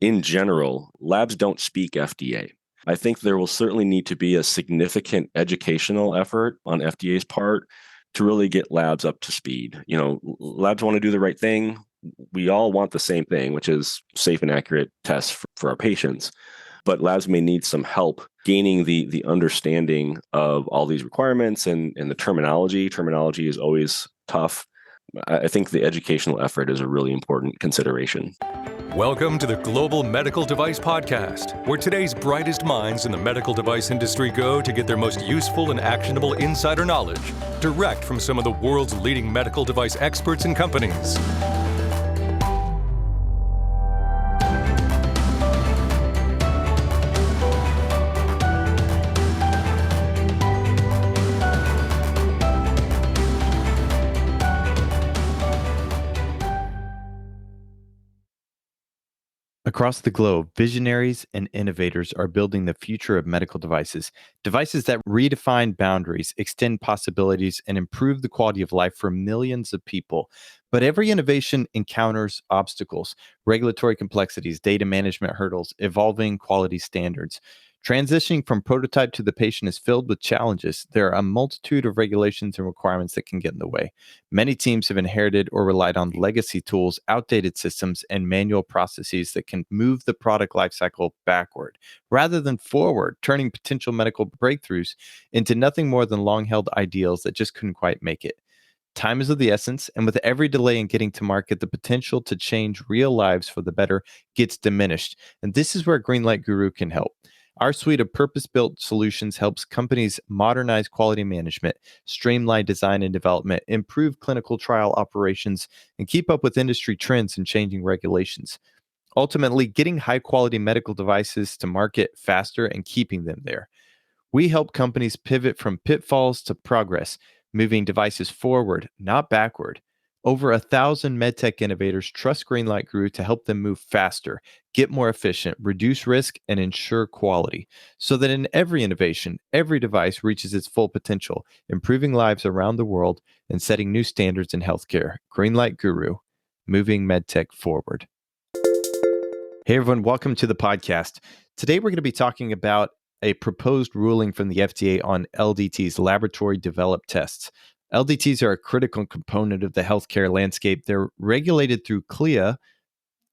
in general, labs don't speak FDA. I think there will certainly need to be a significant educational effort on FDA's part to really get labs up to speed. Labs want to do the right thing. We all want the same thing, which is safe and accurate tests for our patients. But labs may need some help gaining the understanding of all these requirements and the terminology. Terminology is always tough. I think the educational effort is a really important consideration. Welcome to the Global Medical Device Podcast, where today's brightest minds in the medical device industry go to get their most useful and actionable insider knowledge direct from some of the world's leading medical device experts and companies. Across the globe, visionaries and innovators are building the future of medical devices, devices that redefine boundaries, extend possibilities, and improve the quality of life for millions of people. But every innovation encounters obstacles, regulatory complexities, data management hurdles, evolving quality standards. Transitioning from prototype to the patient is filled with challenges. There are a multitude of regulations and requirements that can get in the way. Many teams have inherited or relied on legacy tools, outdated systems, and manual processes that can move the product lifecycle backward rather than forward, turning potential medical breakthroughs into nothing more than long-held ideals that just couldn't quite make it. Time is of the essence, and with every delay in getting to market, the potential to change real lives for the better gets diminished. And this is where Greenlight Guru can help. Our suite of purpose-built solutions helps companies modernize quality management, streamline design and development, improve clinical trial operations, and keep up with industry trends and changing regulations. Ultimately, getting high-quality medical devices to market faster and keeping them there. We help companies pivot from pitfalls to progress, moving devices forward, not backward. Over 1,000 medtech innovators trust Greenlight Guru to help them move faster, get more efficient, reduce risk, and ensure quality, so that in every innovation, every device reaches its full potential, improving lives around the world and setting new standards in healthcare. Greenlight Guru, moving medtech forward. Hey everyone, welcome to the podcast. Today we're going to be talking about a proposed ruling from the FDA on LDTs, laboratory developed tests. LDTs are a critical component of the healthcare landscape. They're regulated through CLIA,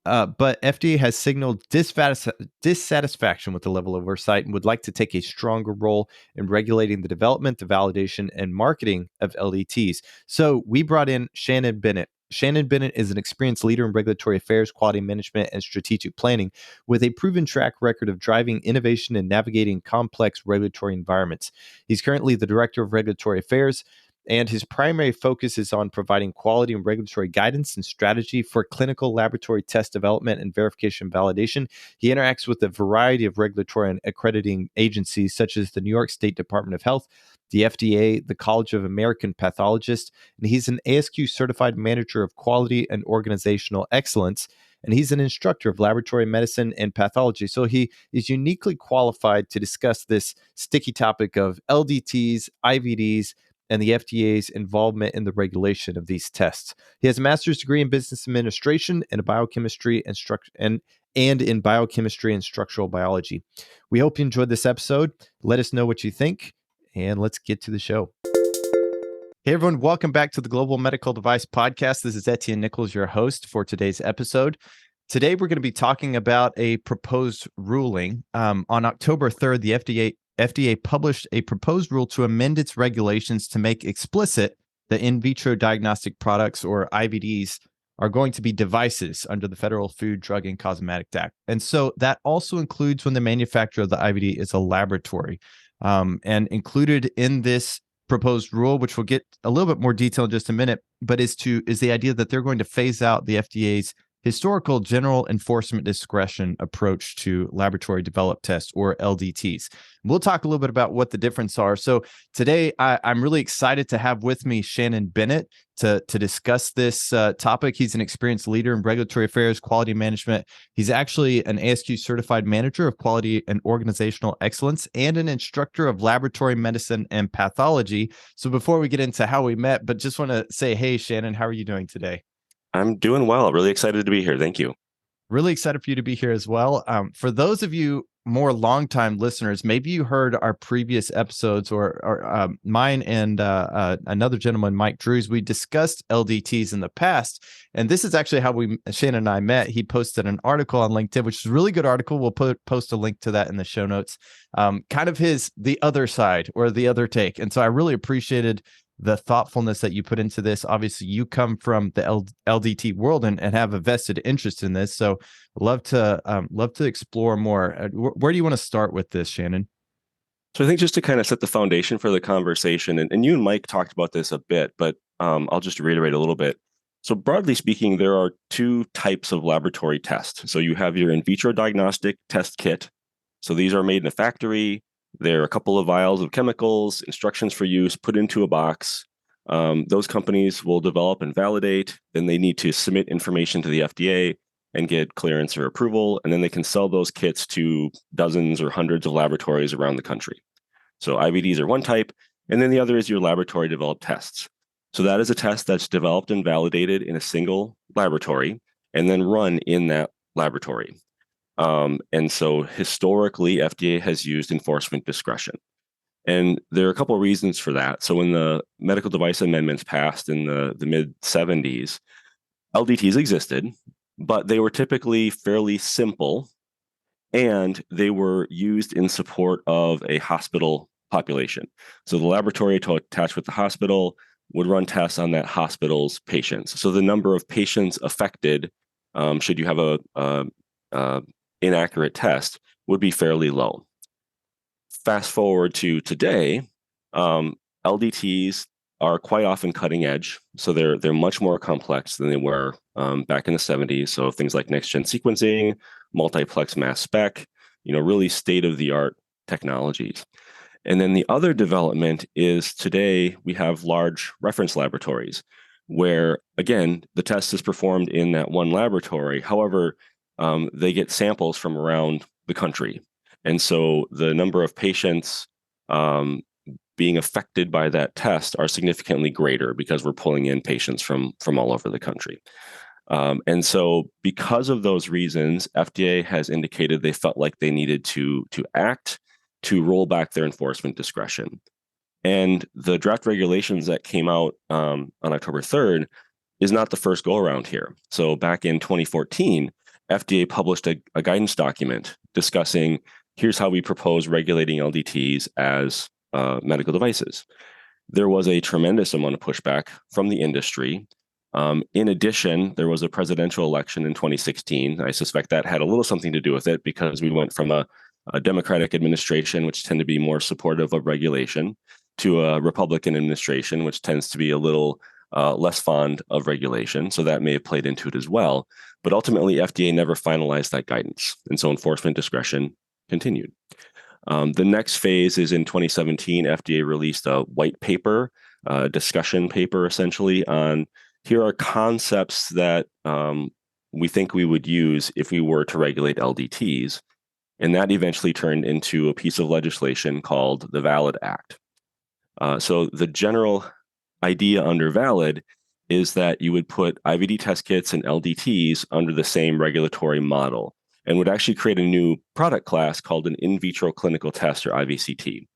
but FDA has signaled dissatisfaction with the level of oversight and would like to take a stronger role in regulating the development, the validation, and marketing of LDTs. So we brought in Shannon Bennett. Shannon Bennett is an experienced leader in regulatory affairs, quality management, and strategic planning with a proven track record of driving innovation and navigating complex regulatory environments. He's currently the Director of Regulatory Affairs, and his primary focus is on providing quality and regulatory guidance and strategy for clinical laboratory test development and verification validation. He interacts with a variety of regulatory and accrediting agencies, such as the New York State Department of Health, the FDA, the College of American Pathologists, and he's an ASQ certified manager of quality and organizational excellence. And he's an instructor of laboratory medicine and pathology. So he is uniquely qualified to discuss this sticky topic of LDTs, IVDs, and the FDA's involvement in the regulation of these tests. He has a master's degree in business administration and biochemistry and in biochemistry and structural biology. We hope you enjoyed this episode. Let us know what you think, and let's get to the show. Hey everyone, welcome back to the Global Medical Device Podcast. This is Etienne, Nichols, your host for today's episode. Today we're going to be talking about a proposed ruling. On October 3rd, the FDA published a proposed rule to amend its regulations to make explicit that in vitro diagnostic products, or IVDs, are going to be devices under the Federal Food, Drug, and Cosmetic Act. And so that also includes when the manufacturer of the IVD is a laboratory. And included in this proposed rule, which we'll get a little bit more detail in just a minute, but is the idea that they're going to phase out the FDA's historical general enforcement discretion approach to laboratory developed tests, or LDTs. We'll talk a little bit about what the difference are. So today I'm really excited to have with me Shannon Bennett to discuss this topic. He's an experienced leader in regulatory affairs, quality management. He's actually an ASQ certified manager of quality and organizational excellence and an instructor of laboratory medicine and pathology. So before we get into how we met, but just want to say, hey, Shannon, how are you doing today? I'm doing well. Really excited to be here. Thank you. Really excited for you to be here as well. For those of you more longtime listeners, maybe you heard our previous episodes or mine and another gentleman, Mike Drews. We discussed LDTs in the past, and this is actually how Shannon and I met. He posted an article on LinkedIn, which is a really good article. We'll post a link to that in the show notes. Kind of the other side or the other take, and so I really appreciated the thoughtfulness that you put into this. Obviously, you come from the LDT world and have a vested interest in this. So love to explore more. Where do you want to start with this, Shannon? So I think just to kind of set the foundation for the conversation, and you and Mike talked about this a bit, but I'll just reiterate a little bit. So broadly speaking, there are two types of laboratory tests. So you have your in vitro diagnostic test kit. So these are made in a factory. There are a couple of vials of chemicals, instructions for use, put into a box. Those companies will develop and validate. Then they need to submit information to the FDA and get clearance or approval. And then they can sell those kits to dozens or hundreds of laboratories around the country. So IVDs are one type. And then the other is your laboratory developed tests. So that is a test that's developed and validated in a single laboratory and then run in that laboratory. And so historically, FDA has used enforcement discretion. And there are a couple of reasons for that. So when the medical device amendments passed in the mid 70s, LDTs existed, but they were typically fairly simple and they were used in support of a hospital population. So the laboratory attached with the hospital would run tests on that hospital's patients. So the number of patients affected, should you have a inaccurate test, would be fairly low. Fast forward to today, LDTs are quite often cutting edge. So they're much more complex than they were back in the 70s. So things like next-gen sequencing, multiplex mass spec, really state-of-the-art technologies. And then the other development is today we have large reference laboratories where, again, the test is performed in that one laboratory. However, they get samples from around the country. And so the number of patients being affected by that test are significantly greater because we're pulling in patients from all over the country. And so because of those reasons, FDA has indicated they felt like they needed to act to roll back their enforcement discretion. And the draft regulations that came out on October 3rd is not the first go around here. So back in 2014, FDA published a guidance document discussing here's how we propose regulating LDTs as medical devices. There was a tremendous amount of pushback from the industry. In addition, there was a presidential election in 2016. I suspect that had a little something to do with it because we went from a Democratic administration, which tend to be more supportive of regulation, to a Republican administration, which tends to be a little less fond of regulation. So that may have played into it as well. But ultimately, FDA never finalized that guidance. And so enforcement discretion continued. The next phase is in 2017, FDA released a white paper, discussion paper essentially on here are concepts that we think we would use if we were to regulate LDTs. And that eventually turned into a piece of legislation called the VALID Act. So the general idea under VALID is that you would put IVD test kits and LDTs under the same regulatory model and would actually create a new product class called an in vitro clinical test or IVCT.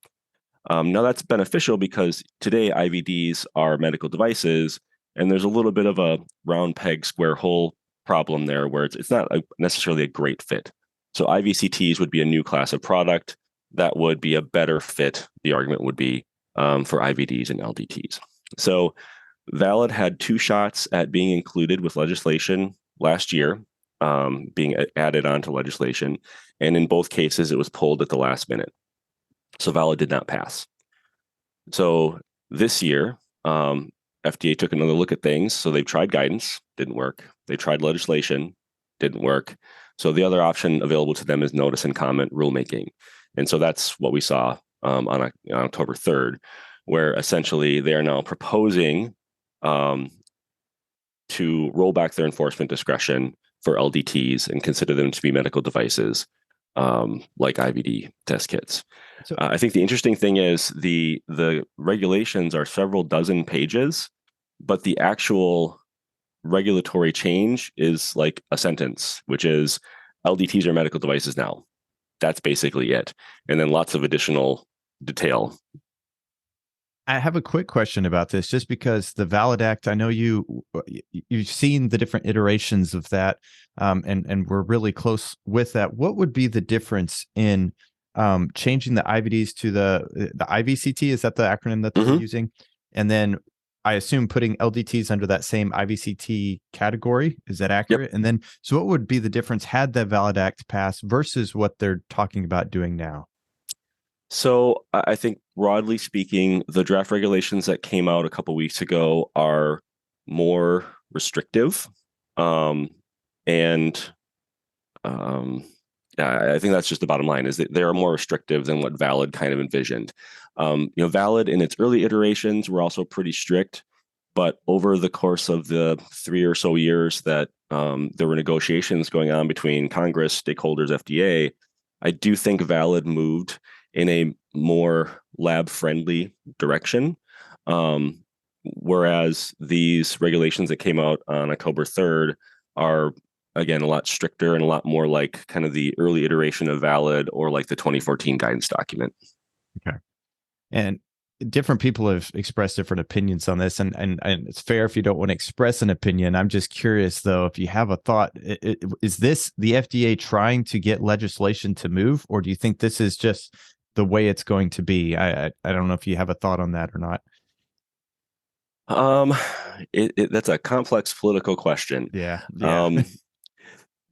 Now that's beneficial because today IVDs are medical devices and there's a little bit of a round peg square hole problem there where it's not necessarily a great fit. So IVCTs would be a new class of product that would be a better fit, the argument would be, for IVDs and LDTs. So VALID had two shots at being included with legislation last year, being added onto legislation. And in both cases, it was pulled at the last minute. So VALID did not pass. So this year, FDA took another look at things. So they've tried guidance, didn't work. They tried legislation, didn't work. So the other option available to them is notice and comment rulemaking. And so that's what we saw on October 3rd, where essentially they are now proposing to roll back their enforcement discretion for LDTs and consider them to be medical devices like IVD test kits. So I think the interesting thing is the regulations are several dozen pages, but the actual regulatory change is like a sentence, which is LDTs are medical devices now. That's basically it. And then lots of additional detail. I have a quick question about this, just because the Valid Act, I know you've seen the different iterations of that, and we're really close with that. What would be the difference in changing the IVDs to the IVCT? Is that the acronym that they're using? And then I assume putting LDTs under that same IVCT category. Is that accurate? Yep. And then, so what would be the difference had the Valid Act passed versus what they're talking about doing now? So I think broadly speaking, the draft regulations that came out a couple weeks ago are more restrictive. And I think that's just the bottom line, is that they are more restrictive than what Valid kind of envisioned. Valid in its early iterations were also pretty strict, but over the course of the 3 or so years that there were negotiations going on between Congress, stakeholders, FDA, I do think Valid moved in a more lab-friendly direction. Whereas these regulations that came out on October 3rd are, again, a lot stricter and a lot more like kind of the early iteration of Valid or like the 2014 guidance document. Okay. And different people have expressed different opinions on this, and it's fair if you don't want to express an opinion. I'm just curious, though, if you have a thought. Is this the FDA trying to get legislation to move, or do you think this is just the way it's going to be? I don't know if you have a thought on that or not. That's a complex political question. Yeah.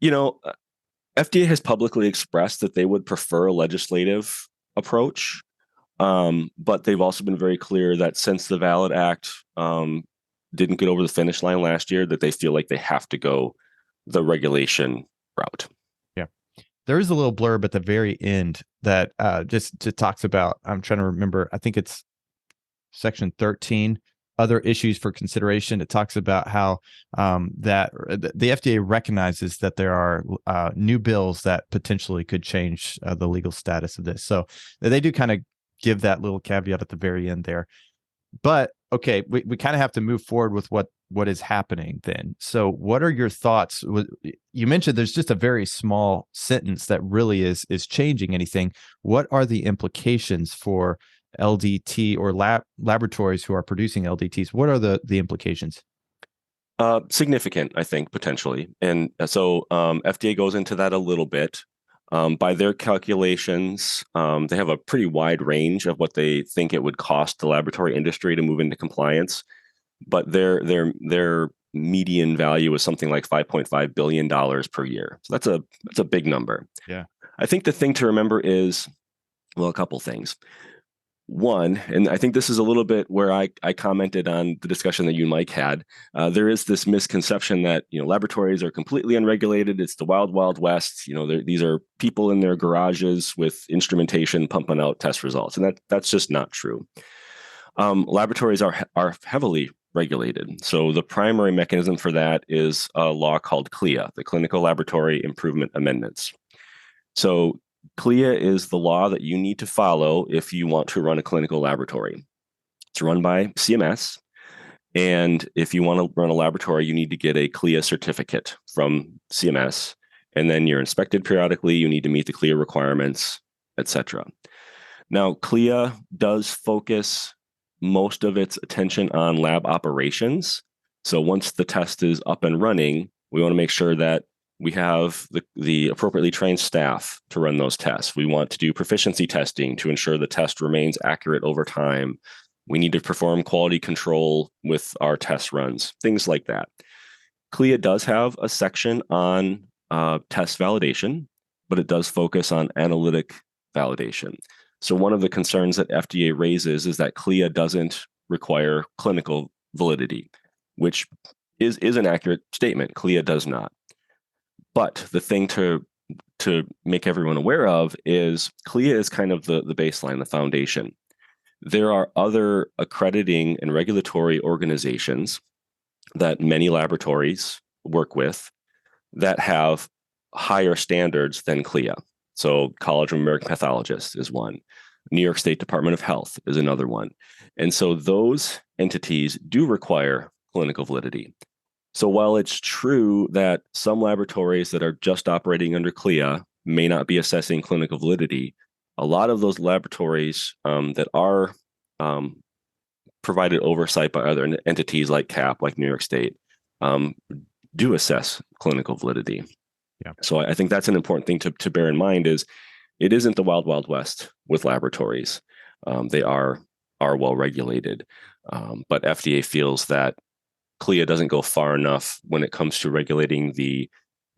FDA has publicly expressed that they would prefer a legislative approach. But they've also been very clear that since the Valid Act didn't get over the finish line last year, that they feel like they have to go the regulation route. Yeah. There is a little blurb at the very end that just talks about, I'm trying to remember, I think it's section 13, other issues for consideration. It talks about how that the FDA recognizes that there are new bills that potentially could change the legal status of this. So they do kind of give that little caveat at the very end there. But okay, we kind of have to move forward with what is happening then. So what are your thoughts? You mentioned there's just a very small sentence that really is changing anything. What are the implications for LDT or laboratories who are producing LDTs? What are the implications? Significant, I think, potentially. And so FDA goes into that a little bit. By their calculations, they have a pretty wide range of what they think it would cost the laboratory industry to move into compliance. But their median value is something like $5.5 billion per year. So that's a big number. Yeah. I think the thing to remember is, well, a couple things. One, and I think this is a little bit where I commented on the discussion that you and Mike had. There is this misconception that laboratories are completely unregulated. It's the wild, wild west. These are people in their garages with instrumentation pumping out test results, and that's just not true. Laboratories are heavily regulated. So the primary mechanism for that is a law called CLIA, the Clinical Laboratory Improvement Amendments. So CLIA is the law that you need to follow if you want to run a clinical laboratory. It's run by CMS. And if you want to run a laboratory, you need to get a CLIA certificate from CMS. And then you're inspected periodically. You need to meet the CLIA requirements, etc. Now, CLIA does focus most of its attention on lab operations. So once the test is up and running, we want to make sure that we have the appropriately trained staff to run those tests. We want to do proficiency testing to ensure the test remains accurate over time. We need to perform quality control with our test runs, things like that. CLIA does have a section on test validation, but it does focus on analytic validation. So one of the concerns that FDA raises is that CLIA doesn't require clinical validity, which is an accurate statement. CLIA does not. But the thing to make everyone aware of is CLIA is kind of the baseline, the foundation. There are other accrediting and regulatory organizations that many laboratories work with that have higher standards than CLIA. So College of American Pathologists is one. New York State Department of Health is another one. And so those entities do require clinical validity. So while it's true that some laboratories that are just operating under CLIA may not be assessing clinical validity, a lot of those laboratories that are um, provided oversight by other entities like CAP, like New York State, um, do assess clinical validity. Yeah. So I think that's an important thing to bear in mind is it isn't the wild, wild west with laboratories. They are well regulated, but FDA feels that CLIA doesn't go far enough when it comes to regulating the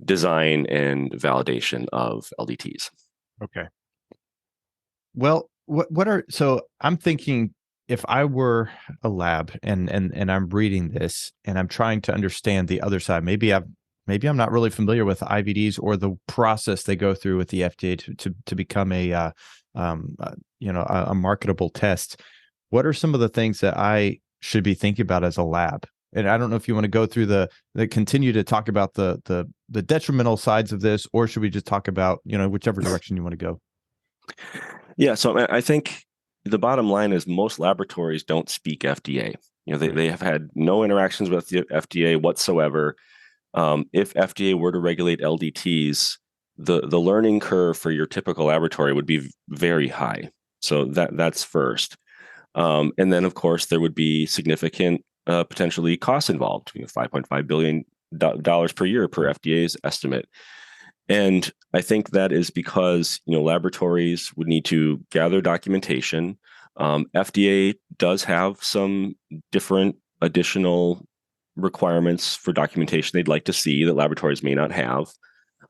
design and validation of LDTs. Okay. Well, what are so I'm thinking if I were a lab and I'm reading this and I'm trying to understand the other side, maybe I'm not really familiar with IVDs or the process they go through with the FDA to become a marketable test. What are some of the things that I should be thinking about as a lab? And I don't know if you want to go through the continue to talk about the detrimental sides of this, or should we just talk about, whichever direction you want to go? Yeah, so I think the bottom line is most laboratories don't speak FDA. They have had no interactions with the FDA whatsoever. If FDA were to regulate LDTs, the learning curve for your typical laboratory would be very high. So that's first. And then, of course, there would be significant potentially costs involved, $5.5 billion per year per FDA's estimate. And I think that is because laboratories would need to gather documentation. FDA does have some different additional requirements for documentation they'd like to see that laboratories may not have,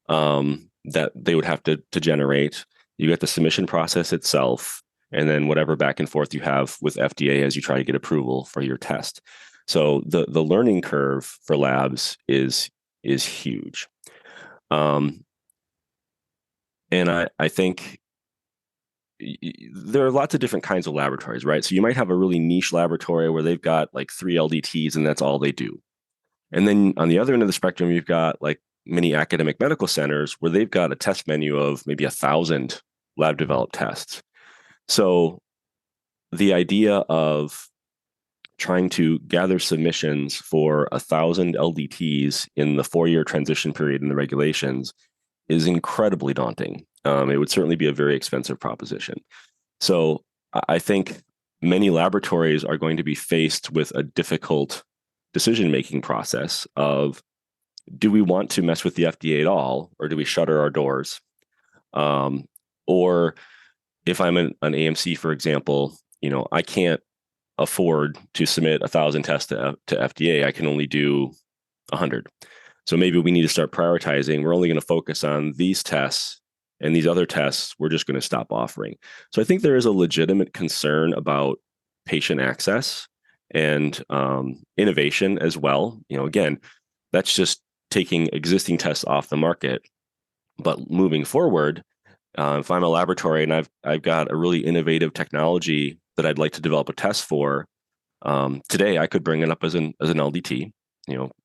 that they would have to generate. You get the submission process itself, and then whatever back and forth you have with FDA as you try to get approval for your test. So the learning curve for labs is huge. And I think there are lots of different kinds of laboratories, right? So you might have a really niche laboratory where they've got like 3 LDTs and that's all they do. And then on the other end of the spectrum, you've got like many academic medical centers where they've got a test menu of maybe 1,000 lab developed tests. So the idea of trying to gather submissions for 1,000 LDTs in the 4-year transition period in the regulations is incredibly daunting. It would certainly be a very expensive proposition. So I think many laboratories are going to be faced with a difficult decision-making process of, do we want to mess with the FDA at all, or do we shutter our doors? Or if I'm an AMC, for example, I can't afford to submit 1,000 tests to FDA. I can only do 100. So maybe we need to start prioritizing. We're only going to focus on these tests, and these other tests we're just going to stop offering. So I think there is a legitimate concern about patient access and innovation as well. Again, that's just taking existing tests off the market. But moving forward, if I'm a laboratory and I've got a really innovative technology that I'd like to develop a test for, today I could bring it up as an LDT.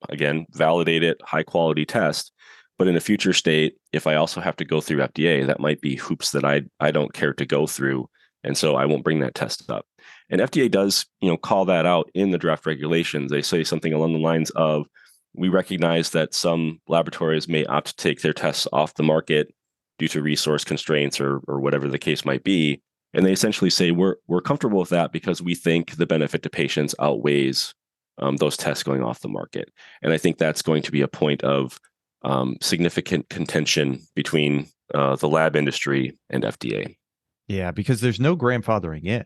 Again, validate it, high quality test. But in a future state, if I also have to go through FDA, that might be hoops that I don't care to go through. And so I won't bring that test up. And FDA does, call that out in the draft regulations. They say something along the lines of, we recognize that some laboratories may opt to take their tests off the market due to resource constraints or whatever the case might be. And they essentially say, we're comfortable with that because we think the benefit to patients outweighs those tests going off the market. And I think that's going to be a point of significant contention between the lab industry and FDA. Yeah, because there's no grandfathering in.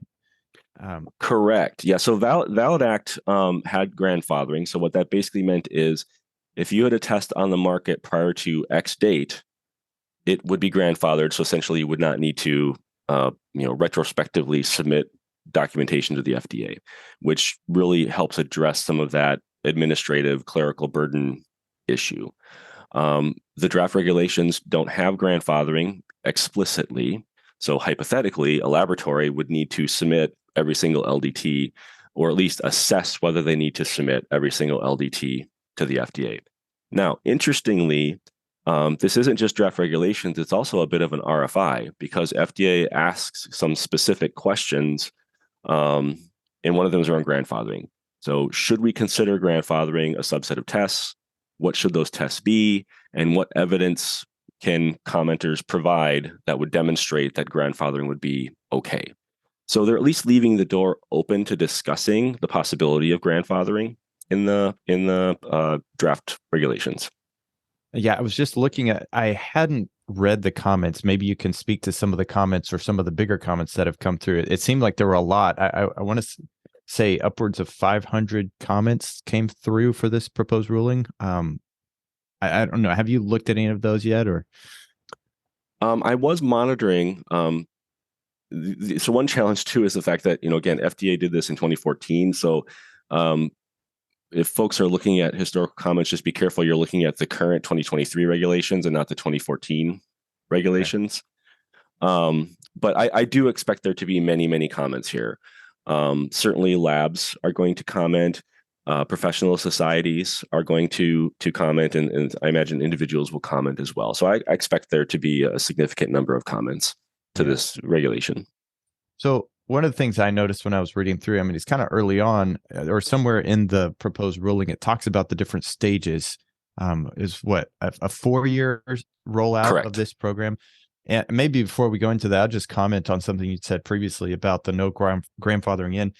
Correct. Yeah. So Valid Act had grandfathering. So what that basically meant is if you had a test on the market prior to X date, it would be grandfathered. So essentially you would not need to retrospectively submit documentation to the FDA, which really helps address some of that administrative clerical burden issue. The draft regulations don't have grandfathering explicitly. So hypothetically, a laboratory would need to submit every single LDT, or at least assess whether they need to submit every single LDT to the FDA. Now, interestingly, this isn't just draft regulations, it's also a bit of an RFI because FDA asks some specific questions, and one of them is around grandfathering. So should we consider grandfathering a subset of tests? What should those tests be? And what evidence can commenters provide that would demonstrate that grandfathering would be okay? So they're at least leaving the door open to discussing the possibility of grandfathering in the draft regulations. Yeah, I was just looking at, I hadn't read the comments. Maybe you can speak to some of the comments or some of the bigger comments that have come through. It seemed like there were a lot. I want to say upwards of 500 comments came through for this proposed ruling. I don't know. Have you looked at any of those yet, or? I was monitoring. So one challenge too is the fact that, again, FDA did this in 2014. So if folks are looking at historical comments, just be careful. You're looking at the current 2023 regulations and not the 2014 regulations. Okay. But I do expect there to be many, many comments here. Certainly labs are going to comment. Professional societies are going to comment, and I imagine individuals will comment as well. So I expect there to be a significant number of comments to this regulation. So one of the things I noticed when I was reading through, I mean, it's kind of early on, or somewhere in the proposed ruling, it talks about the different stages. Is what a 4-year rollout Correct. Of this program. And maybe before we go into that, I'll just comment on something you said previously about the no grandfathering in.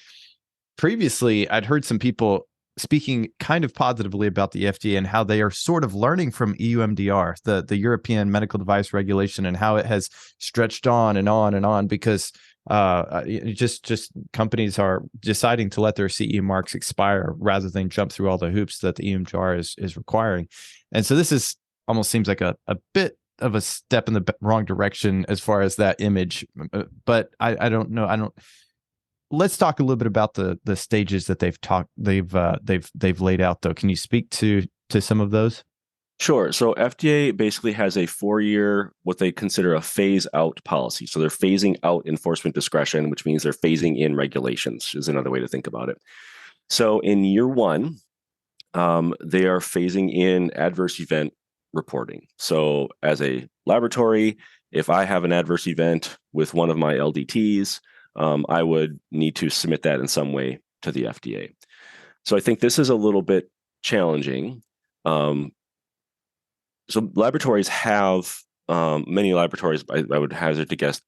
Previously, I'd heard some people speaking kind of positively about the FDA and how they are sort of learning from EUMDR, the European Medical Device Regulation, and how it has stretched on and on and on because just companies are deciding to let their CE marks expire rather than jump through all the hoops that the EUMDR is requiring. And so this is almost seems like a bit of a step in the wrong direction as far as that image. But I don't know. Let's talk a little bit about the stages that they've laid out, though. Can you speak to some of those? Sure. So FDA basically has a 4-year, what they consider a phase out policy. So they're phasing out enforcement discretion, which means they're phasing in regulations, is another way to think about it. So in year 1, they are phasing in adverse event reporting. So as a laboratory, if I have an adverse event with one of my LDTs, I would need to submit that in some way to the FDA. So I think this is a little bit challenging. So laboratories have, many laboratories, I would hazard to guess,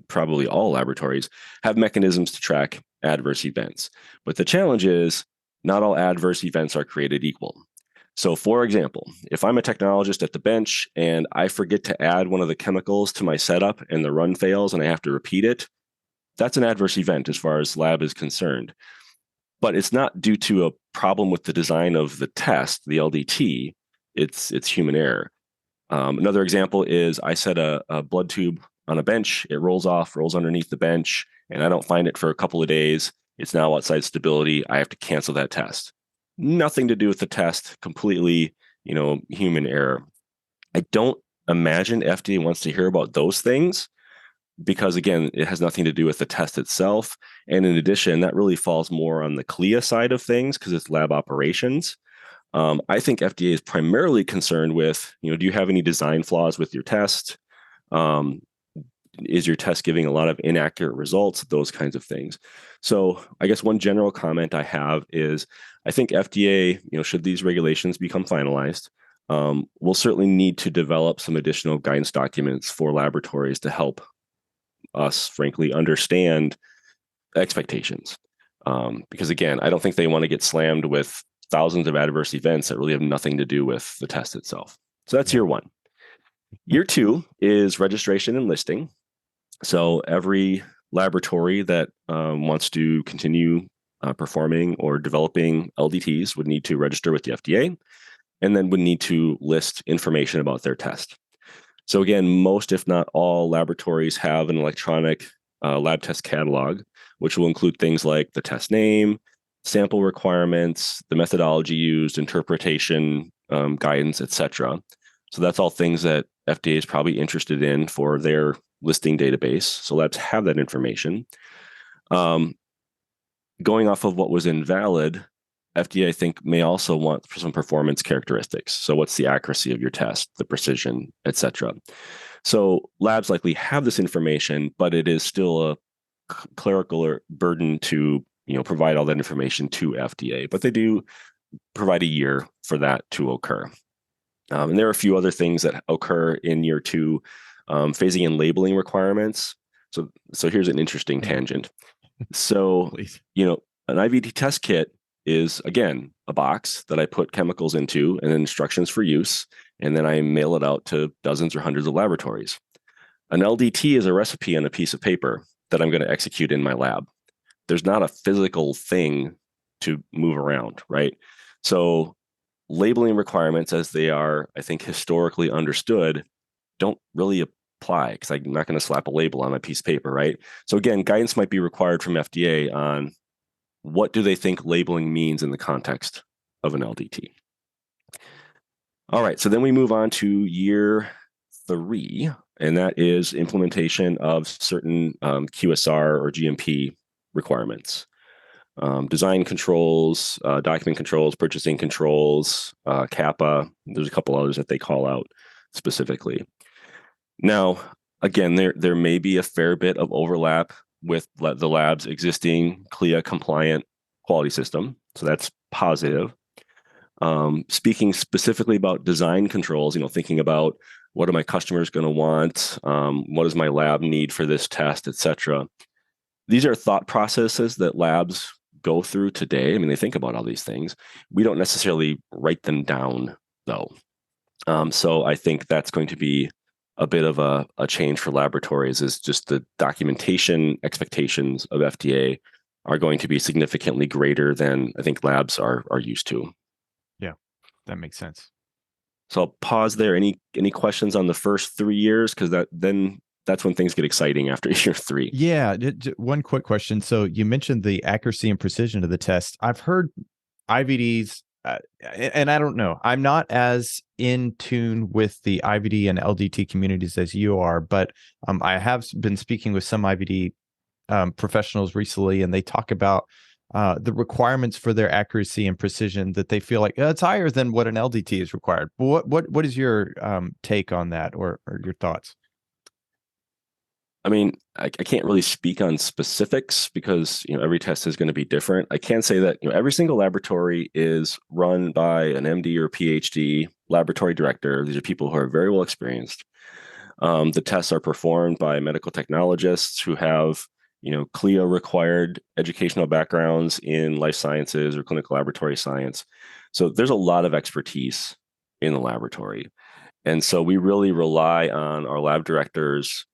probably all laboratories, have mechanisms to track adverse events. But the challenge is not all adverse events are created equal. So for example, if I'm a technologist at the bench and I forget to add one of the chemicals to my setup and the run fails and I have to repeat it, that's an adverse event as far as lab is concerned. But it's not due to a problem with the design of the test, the LDT, it's human error. Another example is I set a blood tube on a bench, it rolls underneath the bench, and I don't find it for a couple of days. It's now outside stability. I have to cancel that test. Nothing to do with the test, completely, human error. I don't imagine FDA wants to hear about those things because, again, it has nothing to do with the test itself. And in addition, that really falls more on the CLIA side of things because it's lab operations. I think FDA is primarily concerned with, do you have any design flaws with your test? Is your test giving a lot of inaccurate results? Those kinds of things. So I guess one general comment I have is I think FDA, should these regulations become finalized, we'll certainly need to develop some additional guidance documents for laboratories to help us, frankly, understand expectations. Because again, I don't think they want to get slammed with thousands of adverse events that really have nothing to do with the test itself. So that's year 1. Year 2 is registration and listing. So every laboratory that wants to continue performing or developing LDTs would need to register with the FDA and then would need to list information about their test. So again, most, if not all, laboratories have an electronic lab test catalog, which will include things like the test name, sample requirements, the methodology used, interpretation, guidance, etc. So that's all things that FDA is probably interested in for their listing database. So labs have that information. Going off of what was invalid, FDA, I think, may also want some performance characteristics. So what's the accuracy of your test, the precision, etc. So labs likely have this information, but it is still a clerical burden to provide all that information to FDA, but they do provide a year for that to occur. And there are a few other things that occur in year 2, phasing in labeling requirements. So here's an interesting tangent. So, Please. An IVD test kit is, again, a box that I put chemicals into and instructions for use, and then I mail it out to dozens or hundreds of laboratories. An LDT is a recipe on a piece of paper that I'm going to execute in my lab. There's not a physical thing to move around, right? So labeling requirements, as they are, I think, historically understood, don't really apply, because I'm not going to slap a label on my piece of paper, right? So again, guidance might be required from FDA on what do they think labeling means in the context of an LDT. All right, so then we move on to year 3, and that is implementation of certain QSR or GMP requirements. Design controls, document controls, purchasing controls, CAPA. There's a couple others that they call out specifically. Now, again, there may be a fair bit of overlap with the lab's existing CLIA compliant quality system, so that's positive. Speaking specifically about design controls, thinking about what are my customers going to want, what does my lab need for this test, et cetera. These are thought processes that labs go through today. I mean, they think about all these things. We don't necessarily write them down, though. So I think that's going to be a bit of a change for laboratories, is just the documentation expectations of FDA are going to be significantly greater than I think labs are used to. Yeah, that makes sense. So I'll pause there. Any questions on the first 3 years? Because that's when things get exciting after year 3. Yeah, one quick question. So you mentioned the accuracy and precision of the test. I've heard IVDs, and I don't know, I'm not as in tune with the IVD and LDT communities as you are, but I have been speaking with some IVD professionals recently, and they talk about the requirements for their accuracy and precision that they feel like it's higher than what an LDT is required. What is your take on that, or your thoughts? I mean, I can't really speak on specifics because every test is going to be different. I can say that every single laboratory is run by an MD or PhD laboratory director. These are people who are very well experienced. The tests are performed by medical technologists who have CLIA required educational backgrounds in life sciences or clinical laboratory science. So there's a lot of expertise in the laboratory. And so we really rely on our lab directors'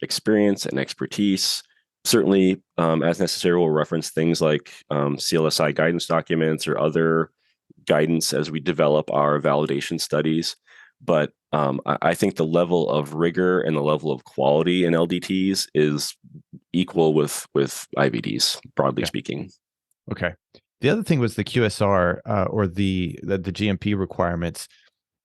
experience and expertise. Certainly, as necessary, we'll reference things like CLSI guidance documents or other guidance as we develop our validation studies. But I think the level of rigor and the level of quality in LDTs is equal with IVDs, broadly speaking. Okay. The other thing was the QSR or the GMP requirements.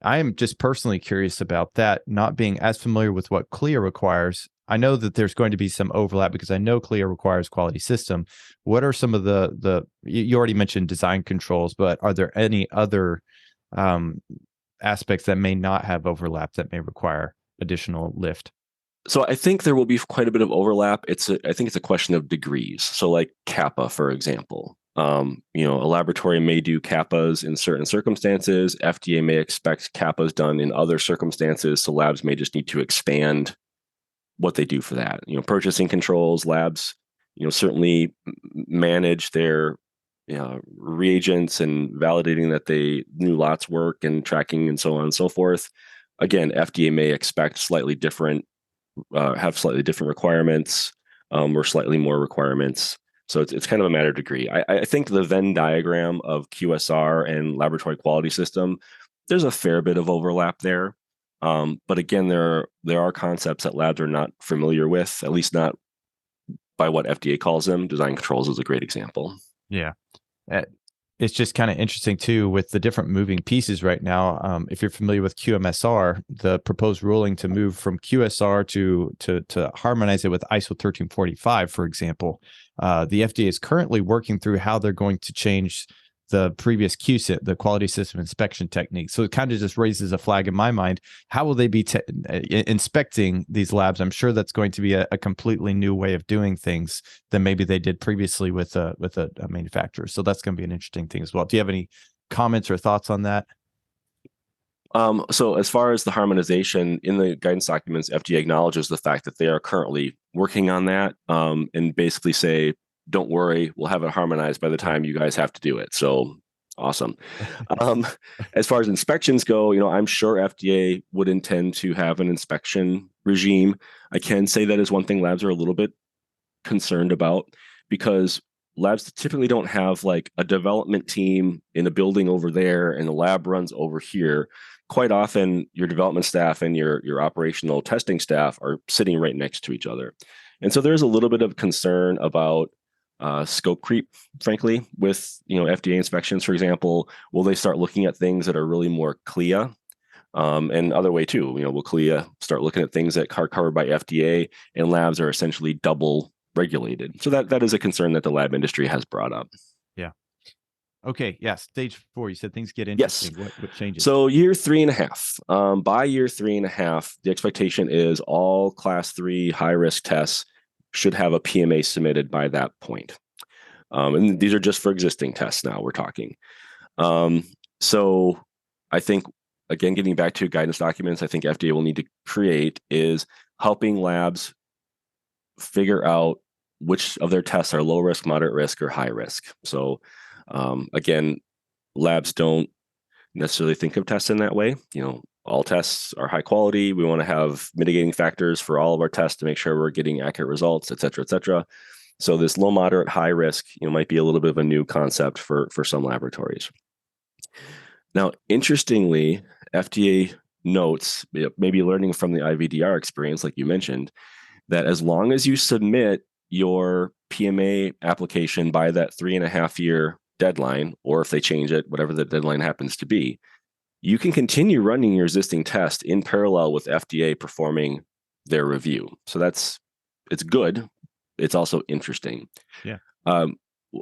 I am just personally curious about that, not being as familiar with what CLIA requires. I know that there's going to be some overlap because I know CLIA requires quality system. What are some of you already mentioned design controls, but are there any other aspects that may not have overlap that may require additional lift? So I think there will be quite a bit of overlap. I think it's a question of degrees. So like CAPA, for example. A laboratory may do CAPAs in certain circumstances. FDA may expect CAPAs done in other circumstances. So labs may just need to expand what they do for that. Purchasing controls, labs, certainly manage their reagents and validating that new lots work and tracking and so on and so forth. Again, FDA may expect have slightly different requirements or slightly more requirements. So it's kind of a matter of degree. I think the Venn diagram of QSR and laboratory quality system, there's a fair bit of overlap there. But again, there are concepts that labs are not familiar with, at least not by what FDA calls them. Design controls is a great example. Yeah. It's just kind of interesting too with the different moving pieces right now. If you're familiar with QMSR, the proposed ruling to move from QSR to harmonize it with ISO 1345, for example, the FDA is currently working through how they're going to change the previous QSIT, the quality system inspection technique. So it kind of just raises a flag in my mind. How will they be inspecting these labs? I'm sure that's going to be a completely new way of doing things than maybe they did previously with a manufacturer. So that's going to be an interesting thing as well. Do you have any comments or thoughts on that? So as far as the harmonization in the guidance documents, FDA acknowledges the fact that they are currently working on that, and basically say, don't worry, we'll have it harmonized by the time you guys have to do it. So awesome. As far as inspections go, I'm sure FDA would intend to have an inspection regime. I can say that is one thing labs are a little bit concerned about, because labs typically don't have like a development team in a building over there and the lab runs over here. Quite often, your development staff and your operational testing staff are sitting right next to each other. And so there's a little bit of concern about scope creep, frankly, with FDA inspections, for example. Will they start looking at things that are really more CLIA? And other way too, will CLIA start looking at things that are covered by FDA, and labs are essentially double regulated? So that is a concern that the lab industry has brought up. Yeah. Okay. Yeah. Stage 4, you said things get interesting. Yes. What changes? So year 3.5. By year 3.5, the expectation is all class 3 high risk tests should have a PMA submitted by that point. And these are just for existing tests now we're talking. So I think, again, getting back to guidance documents, I think FDA will need to create is helping labs figure out which of their tests are low risk, moderate risk, or high risk. So again, labs don't necessarily think of tests in that way. All tests are high quality. We want to have mitigating factors for all of our tests to make sure we're getting accurate results, et cetera, et cetera. So this low, moderate, high risk, might be a little bit of a new concept for some laboratories. Now, interestingly, FDA notes, maybe learning from the IVDR experience, like you mentioned, that as long as you submit your PMA application by that 3.5-year deadline, or if they change it, whatever the deadline happens to be, you can continue running your existing test in parallel with FDA performing their review. So it's good. It's also interesting. Yeah.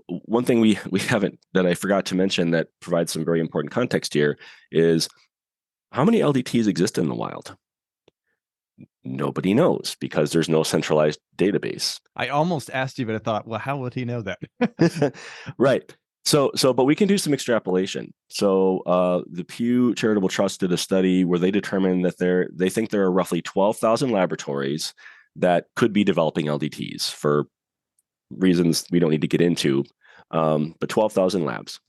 One thing we haven't, that I forgot to mention, that provides some very important context here, is how many LDTs exist in the wild? Nobody knows, because there's no centralized database. I almost asked you, but I thought, well, how would he know that? Right. So, but we can do some extrapolation. So the Pew Charitable Trust did a study where they determined that they think there are roughly 12,000 laboratories that could be developing LDTs for reasons we don't need to get into, but 12,000 labs.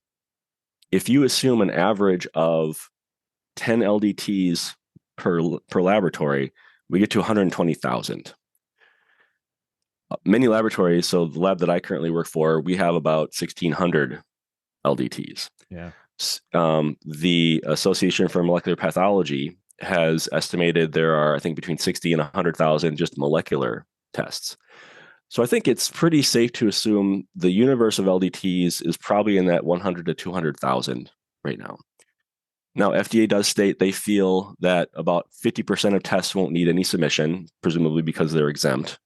If you assume an average of 10 LDTs per laboratory, we get to 120,000. Many laboratories, so the lab that I currently work for, we have about 1,600 LDTs. Yeah. The Association for Molecular Pathology has estimated there are, I think, between 60 and 100,000 just molecular tests. So I think it's pretty safe to assume the universe of LDTs is probably in that 100 to 200,000 right now. Now, FDA does state they feel that about 50% of tests won't need any submission, presumably because they're exempt.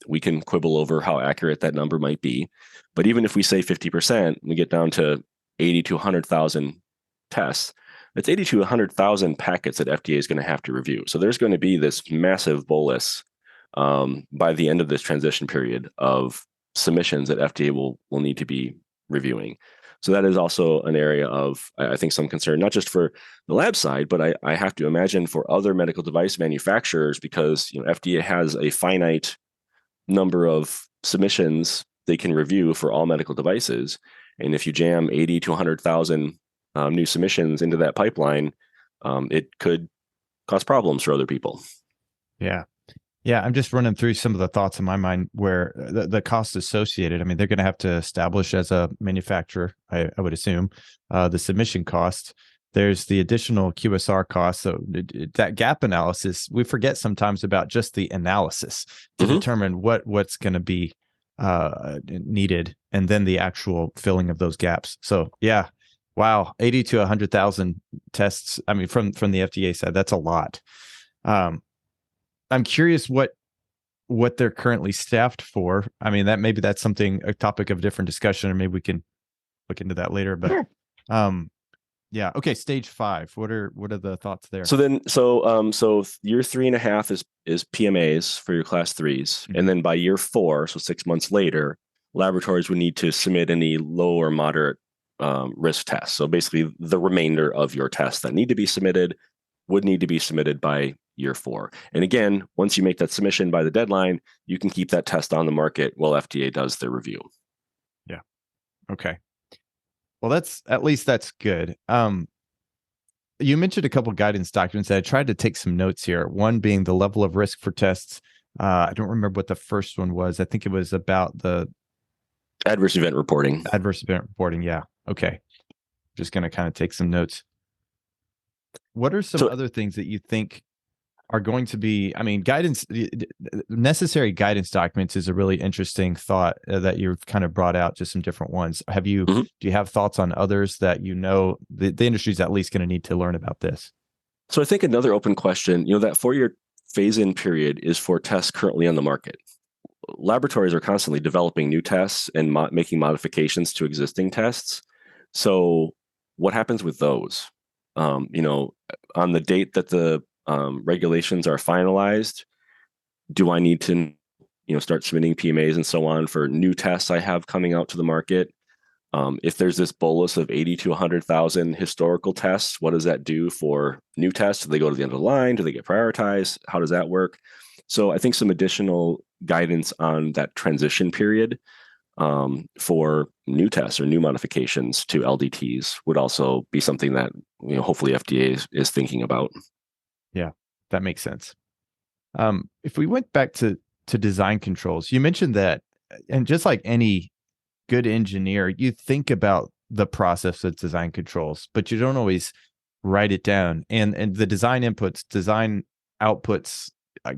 We can quibble over how accurate that number might be. But even if we say 50%, we get down to 80 to 100,000 tests. That's 80 to 100,000 packets that FDA is going to have to review. So there's going to be this massive bolus by the end of this transition period of submissions that FDA will need to be reviewing. So that is also an area of, I think, some concern, not just for the lab side, but I have to imagine for other medical device manufacturers, because FDA has a finite number of submissions they can review for all medical devices. And if you jam 80 to 100,000 new submissions into that pipeline, it could cause problems for other people. Yeah. Yeah, I'm just running through some of the thoughts in my mind where the costs associated. I mean, they're going to have to establish as a manufacturer, I would assume, the submission cost. There's the additional QSR cost. So that gap analysis, we forget sometimes about just the analysis to determine what's going to be needed, and then the actual filling of those gaps. So yeah, wow, 80 to 100,000 tests. I mean, from the FDA side, that's a lot. I'm curious what they're currently staffed for. I mean, that's something, a topic of different discussion, or maybe we can look into that later. But yeah, okay. Stage 5. What are the thoughts there? So year 3.5 is PMAs for your class 3s, and then by year 4, so 6 months later, laboratories would need to submit any low or moderate risk tests. So basically, the remainder of your tests that need to be submitted would need to be submitted by year 4. And again, once you make that submission by the deadline, you can keep that test on the market while FDA does their review. Yeah. Okay. Well, that's good. You mentioned a couple of guidance documents that I tried to take some notes here. One being the level of risk for tests. I don't remember what the first one was. I think it was about the adverse event reporting. Adverse event reporting. Yeah. Okay. Just going to kind of take some notes. What are some other things that you think are going to be, I mean, necessary guidance documents is a really interesting thought that you've kind of brought out, just some different ones. Do you have thoughts on others that the industry is at least going to need to learn about this? So I think another open question, that 4-year phase-in period is for tests currently on the market. Laboratories are constantly developing new tests and making modifications to existing tests. So what happens with those? On the date that the regulations are finalized, do I need to, start submitting PMAs and so on for new tests I have coming out to the market? If there's this bolus of 80 to 100,000 historical tests, what does that do for new tests? Do they go to the end of the line? Do they get prioritized? How does that work? So I think some additional guidance on that transition period for new tests or new modifications to LDTs would also be something that hopefully FDA is thinking about. Yeah, that makes sense. If we went back to design controls, you mentioned that, and just like any good engineer, you think about the process of design controls, but you don't always write it down. And the design inputs, design outputs,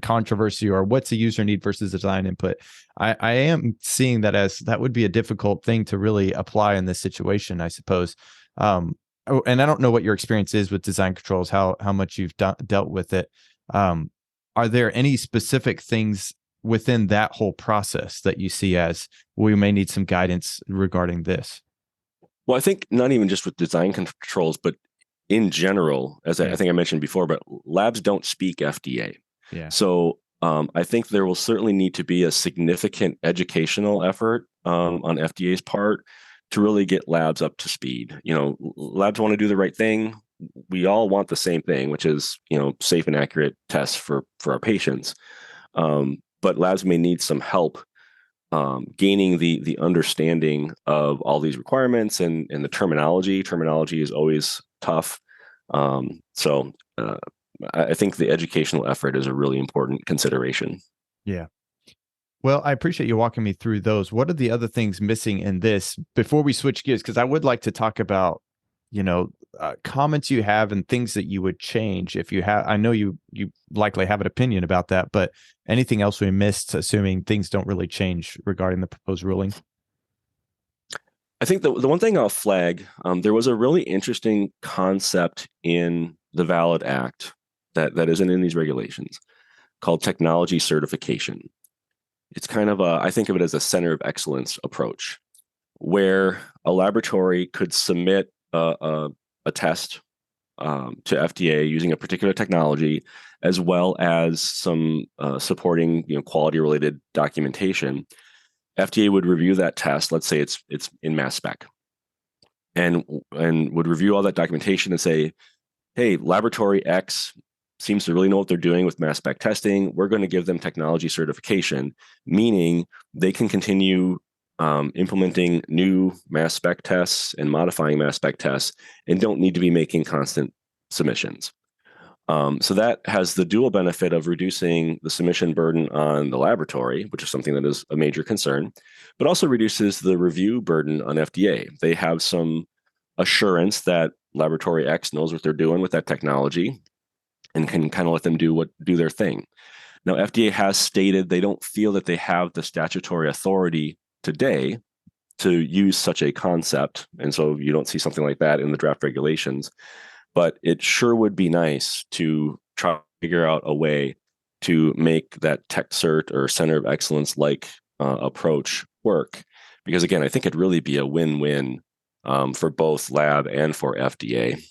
controversy, or what's the user need versus design input. I am seeing that as that would be a difficult thing to really apply in this situation, I suppose. And I don't know what your experience is with design controls, how much you've dealt with it. Are there any specific things within that whole process that you see as we may need some guidance regarding this? Well, I think not even just with design controls, but in general, as I think I mentioned before, but labs don't speak FDA. Yeah. So I think there will certainly need to be a significant educational effort on FDA's part to really get labs up to speed. Labs want to do the right thing. We all want the same thing, which is, safe and accurate tests for our patients. But labs may need some help gaining the understanding of all these requirements and the terminology. Terminology is always tough. So I think the educational effort is a really important consideration. Yeah. Well, I appreciate you walking me through those. What are the other things missing in this before we switch gears? Because I would like to talk about, comments you have and things that you would change if you have. I know you likely have an opinion about that, but anything else we missed, assuming things don't really change regarding the proposed ruling? I think the one thing I'll flag, there was a really interesting concept in the VALID Act that isn't in these regulations called technology certification. It's kind of I think of it as a center of excellence approach, where a laboratory could submit a test to FDA using a particular technology, as well as some supporting quality related documentation. FDA would review that test. Let's say it's in mass spec, and would review all that documentation and say, "Hey, laboratory X seems to really know what they're doing with mass spec testing. We're going to give them technology certification," meaning they can continue implementing new mass spec tests and modifying mass spec tests, and don't need to be making constant submissions. So that has the dual benefit of reducing the submission burden on the laboratory, which is something that is a major concern, but also reduces the review burden on FDA. They have some assurance that laboratory X knows what they're doing with that technology and can kind of let them do their thing. Now, FDA has stated they don't feel that they have the statutory authority today to use such a concept. And so you don't see something like that in the draft regulations. But it sure would be nice to try to figure out a way to make that tech cert or center of excellence like approach work. Because again, I think it'd really be a win-win for both lab and for FDA.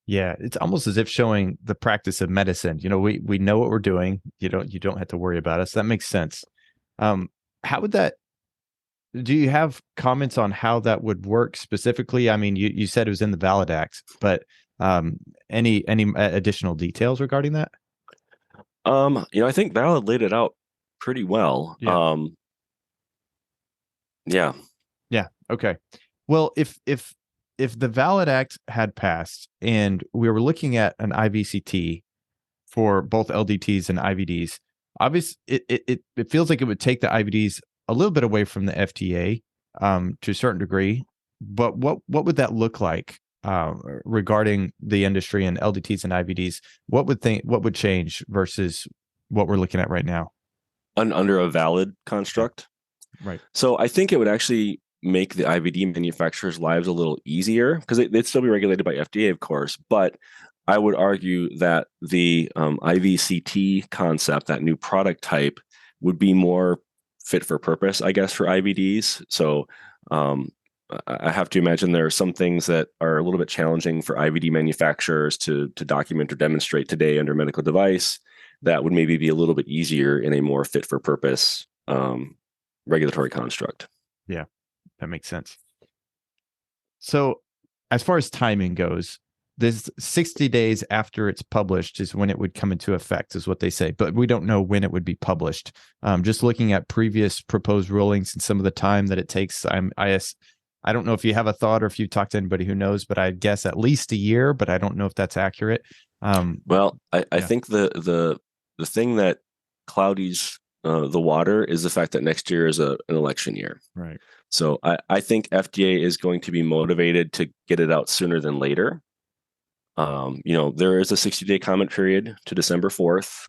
Yeah, it's almost as if showing the practice of medicine. We know what we're doing. You don't have to worry about us. That makes sense. How would that? Do you have comments on how that would work specifically? I mean, you said it was in the Valid Act, but any additional details regarding that? I think Valid laid it out pretty well. Yeah. Yeah. Yeah. Okay. Well, if the Valid Act had passed and we were looking at an IVCT for both LDTs and IVDs, obviously it feels like it would take the IVDs a little bit away from the FDA to a certain degree. But what would that look like regarding the industry and LDTs and IVDs? What would change versus what we're looking at right now? Under a valid construct. Right. So I think it would actually make the IVD manufacturers' lives a little easier because they'd still be regulated by FDA, of course. But I would argue that the IVCT concept, that new product type, would be more fit for purpose, I guess, for IVDs. So I have to imagine there are some things that are a little bit challenging for IVD manufacturers to document or demonstrate today under medical device that would maybe be a little bit easier in a more fit for purpose regulatory construct. Yeah, that makes sense. So as far as timing goes, this 60 days after it's published is when it would come into effect, is what they say, but we don't know when it would be published. Just looking at previous proposed rulings and some of the time that it takes, I don't know if you have a thought or if you've talked to anybody who knows, but I guess at least a year, but I don't know if that's accurate. Well, I think the thing that cloudies the water is the fact that next year is an election year. Right. So I think FDA is going to be motivated to get it out sooner than later. There is a 60-day comment period to December 4th.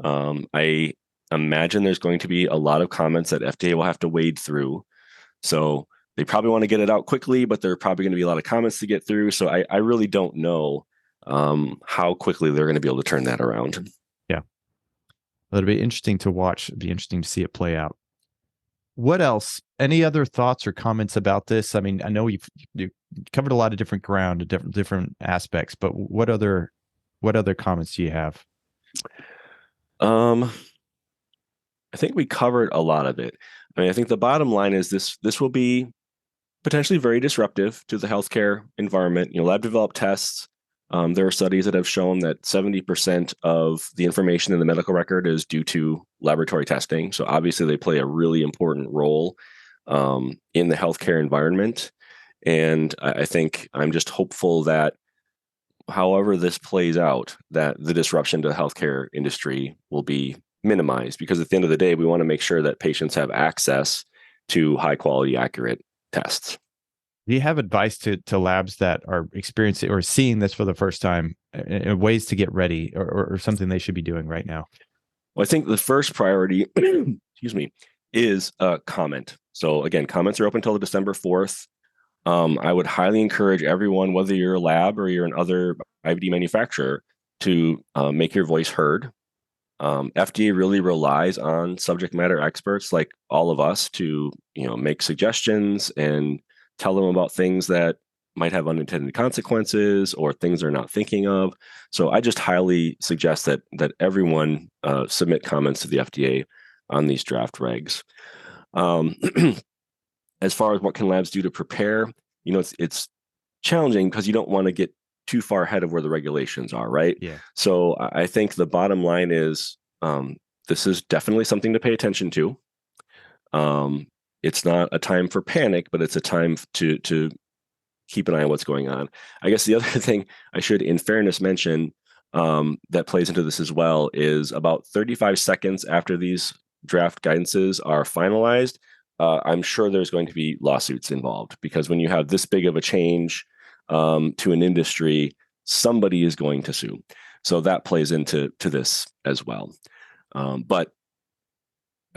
I imagine there's going to be a lot of comments that FDA will have to wade through. So they probably want to get it out quickly, but there are probably going to be a lot of comments to get through. So I really don't know how quickly they're going to be able to turn that around. Yeah. It'll be interesting to watch. It'll be interesting to see it play out. What else? Any other thoughts or comments about this? I mean, I know you've covered a lot of different ground, different aspects, but what other comments do you have? I think we covered a lot of it. I mean, I think the bottom line is this will be potentially very disruptive to the healthcare environment. Lab developed tests. There are studies that have shown that 70% of the information in the medical record is due to laboratory testing. So obviously they play a really important role in the healthcare environment. And I think I'm just hopeful that however this plays out, that the disruption to the healthcare industry will be minimized, because at the end of the day, we want to make sure that patients have access to high quality, accurate tests. Do you have advice to labs that are experiencing or seeing this for the first time, ways to get ready or something they should be doing right now? Well, I think the first priority, excuse me, is comment. So again, comments are open until December 4th. I would highly encourage everyone, whether you're a lab or you're an other IVD manufacturer, to make your voice heard. FDA really relies on subject matter experts like all of us to, make suggestions and tell them about things that might have unintended consequences or things they're not thinking of. So I just highly suggest that everyone submit comments to the FDA on these draft regs. As far as what can labs do to prepare, it's challenging because you don't want to get too far ahead of where the regulations are, right? Yeah. So I think the bottom line is this is definitely something to pay attention to. It's not a time for panic, but it's a time to keep an eye on what's going on. I guess the other thing I should, in fairness, mention that plays into this as well is about 35 seconds after these draft guidances are finalized, I'm sure there's going to be lawsuits involved, because when you have this big of a change to an industry, somebody is going to sue. So that plays into this as well.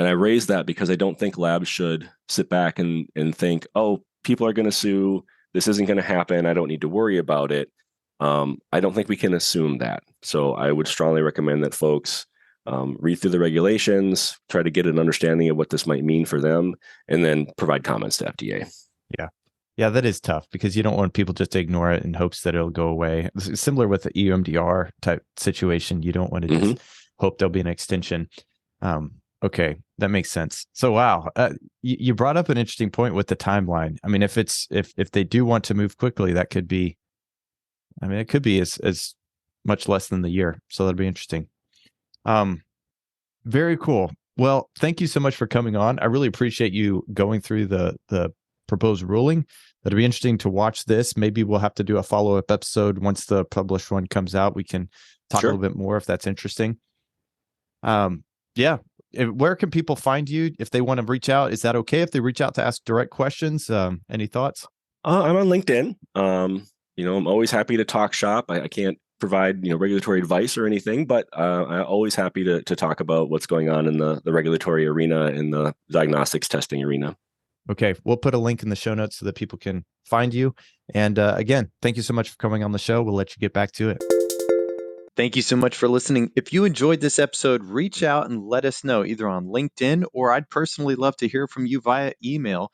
And I raise that because I don't think labs should sit back and think, oh, people are going to sue. This isn't going to happen. I don't need to worry about it. I don't think we can assume that. So I would strongly recommend that folks read through the regulations, try to get an understanding of what this might mean for them, and then provide comments to FDA. Yeah. Yeah, that is tough because you don't want people just to ignore it in hopes that it'll go away. It's similar with the EMDR type situation. You don't want to Hmm. just hope there'll be an extension. Okay, that makes sense. So, wow, you brought up an interesting point with the timeline. I mean, if they do want to move quickly, that could be. I mean, it could be as much less than the year. So that'd be interesting. Um, Very cool. Well, thank you so much for coming on. I really appreciate you going through the proposed ruling. It'll be interesting to watch this. Maybe we'll have to do a follow-up episode once the published one comes out. We can talk a Sure. little bit more if that's interesting. Yeah. Where can people find you if they want to reach out? Is that okay if they reach out to ask direct questions? Any thoughts? I'm on LinkedIn. I'm always happy to talk shop. I can't provide regulatory advice or anything, but I'm always happy to talk about what's going on in the regulatory arena, in the diagnostics testing arena. Okay, we'll put a link in the show notes so that people can find you. And again, thank you so much for coming on the show. We'll let you get back to it. Thank you so much for listening. If you enjoyed this episode, reach out and let us know either on LinkedIn, or I'd personally love to hear from you via email.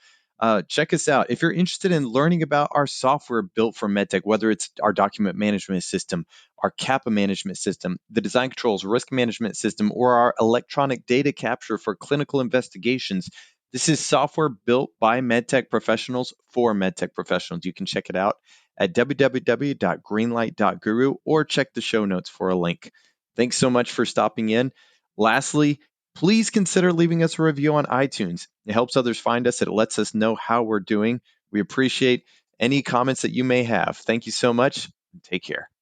Check us out. If you're interested in learning about our software built for MedTech, whether it's our document management system, our CAPA management system, the design controls risk management system, or our electronic data capture for clinical investigations, this is software built by MedTech professionals for MedTech professionals. You can check it out at www.greenlight.guru or check the show notes for a link. Thanks so much for stopping in. Lastly, please consider leaving us a review on iTunes. It helps others find us. It lets us know how we're doing. We appreciate any comments that you may have. Thank you so much. Take care.